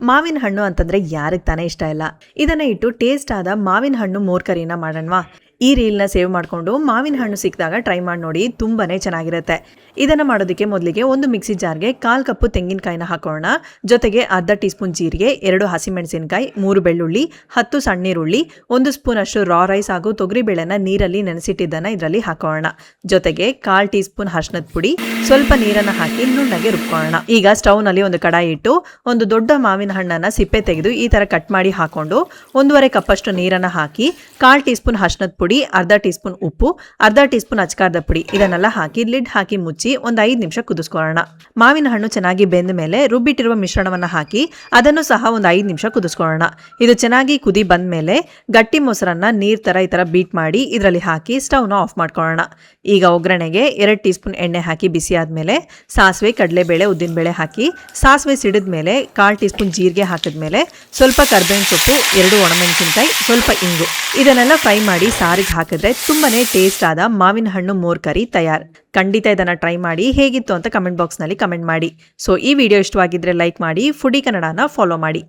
ಮಾವಿನ ಹಣ್ಣು ಅಂತಂದ್ರೆ ಯಾರಿಗೆ ತಾನೇ ಇಷ್ಟ ಇಲ್ಲ. ಇದನ್ನ ಇಟ್ಟು ಟೇಸ್ಟ್ ಆದ ಮಾವಿನ ಹಣ್ಣು ಮೋರ್ಕರಿನ ಮಾಡೋಣವಾ? ಈ ರೀಲ್ನ ಸೇವ್ ಮಾಡಿಕೊಂಡು ಮಾವಿನ ಹಣ್ಣು ಸಿಕ್ಕಿದಾಗ ಟ್ರೈ ಮಾಡಿ ನೋಡಿ, ತುಂಬಾನೇ ಚೆನ್ನಾಗಿರುತ್ತೆ. ಇದನ್ನು ಮಾಡೋದಕ್ಕೆ ಮೊದಲಿಗೆ ಒಂದು ಮಿಕ್ಸಿ ಜಾರ್ಗೆ 1/4 ಕಪ್ ತೆಂಗಿನಕಾಯಿನ ಹಾಕೋಣ. ಜೊತೆಗೆ ಅರ್ಧ ಟೀ ಸ್ಪೂನ್ ಜೀರಿಗೆ, 2 ಹಸಿಮೆಣಸಿನಕಾಯಿ, 3 ಬೆಳ್ಳುಳ್ಳಿ, 10 ಸಣ್ಣ ಈರುಳ್ಳಿ, 1 ಸ್ಪೂನ್ ಅಷ್ಟು ರಾ ರೈಸ್ ಹಾಗೂ ತೊಗರಿಬೇಳೆನ ನೀರಲ್ಲಿ ನೆನೆಸಿಟ್ಟಿದ್ದನ್ನು ಇದರಲ್ಲಿ ಹಾಕೋಣ. ಜೊತೆಗೆ 1/4 ಟೀ ಸ್ಪೂನ್ ಅರಿಶಿಣದ ಪುಡಿ, ಸ್ವಲ್ಪ ನೀರನ್ನು ಹಾಕಿ ನುಣ್ಣಗೆ ರುಬ್ಕೊಳ್ಳೋಣ. ಈಗ ಸ್ಟವ್ನಲ್ಲಿ ಒಂದು ಕಡಾಯಿ ಇಟ್ಟು ಒಂದು ದೊಡ್ಡ ಮಾವಿನ ಹಣ್ಣನ್ನು ಸಿಪ್ಪೆ ತೆಗೆದು ಈ ತರ ಕಟ್ ಮಾಡಿ ಹಾಕೊಂಡು 1/2 ಕಪ್ ಅಷ್ಟು ನೀರನ್ನು ಹಾಕಿ 1/4 ಟೀ ಸ್ಪೂನ್ ಅರಿಶಿಣದ ಪುಡಿ, ಅರ್ಧ ಟೀ ಸ್ಪೂನ್ ಉಪ್ಪು, ಅರ್ಧ ಟೀ ಸ್ಪೂನ್ ಅಚ್ಕಾರದ ಪುಡಿ ಇದನ್ನೆಲ್ಲ ಹಾಕಿ ಲಿಡ್ ಹಾಕಿ ಮುಚ್ಚಿ ಒಂದು 5 ನಿಮಿಷ ಕುದಿಸ್ಕೊಳ್ಳೋಣ. ಮಾವಿನ ಹಣ್ಣು ಚೆನ್ನಾಗಿ ಬೆಂದ ಮೇಲೆ ರುಬ್ಬಿಟ್ಟಿರುವ ಮಿಶ್ರಣವನ್ನ ಹಾಕಿ ಅದನ್ನು ಸಹ ಒಂದು 5 ನಿಮಿಷ ಕುದಿಸ್ಕೊಳ್ಳೋಣ. ಇದು ಚೆನ್ನಾಗಿ ಕುದಿ ಬಂದ ಮೇಲೆ ಗಟ್ಟಿ ಮೊಸರನ್ನ ನೀರ್ ತರ ಈ ತರ ಬೀಟ್ ಮಾಡಿ ಇದರಲ್ಲಿ ಹಾಕಿ ಸ್ಟವ್ನ ಆಫ್ ಮಾಡ್ಕೊಳ್ಳೋಣ. ಈಗ ಒಗ್ಗರಣೆಗೆ 2 ಟೀ ಸ್ಪೂನ್ ಎಣ್ಣೆ ಹಾಕಿ ಬಿಸಿ ಆದ್ಮೇಲೆ ಸಾಸಿವೆ, ಕಡಲೆಬೇಳೆ, ಉದ್ದಿನಬೇಳೆ ಹಾಕಿ ಸಾಸಿವೆ ಸಿಡಿದ ಮೇಲೆ 1/4 ಟೀ ಸ್ಪೂನ್ ಜೀರಿಗೆ ಹಾಕಿದ್ಮೇಲೆ ಸ್ವಲ್ಪ ಕರ್ಬೇವಿನ ಸೊಪ್ಪು, 2 ಒಣಮೆಣಸಿನಕಾಯಿ, ಸ್ವಲ್ಪ ಇಂಗು ಇದನ್ನೆಲ್ಲ ಫ್ರೈ ಮಾಡಿ ಸಾರಿಗೆ ಹಾಕಿದ್ರೆ ತುಂಬಾನೇ ಟೇಸ್ಟ್ ಆದ ಮಾವಿನ ಹಣ್ಣು ಮೋರ್ ಕರಿ ತಯಾರ್. ಖಂಡಿತ ಇದನ್ನ ಟ್ರೈ ಮಾಡಿ ಹೇಗಿತ್ತು ಅಂತ ಕಮೆಂಟ್ ಬಾಕ್ಸ್ ನಲ್ಲಿ ಕಮೆಂಟ್ ಮಾಡಿ. ಸೊ ಈ ವಿಡಿಯೋ ಇಷ್ಟವಾಗಿದ್ರೆ ಲೈಕ್ ಮಾಡಿ, ಫುಡಿ ಕನ್ನಡನ ಫಾಲೋ ಮಾಡಿ.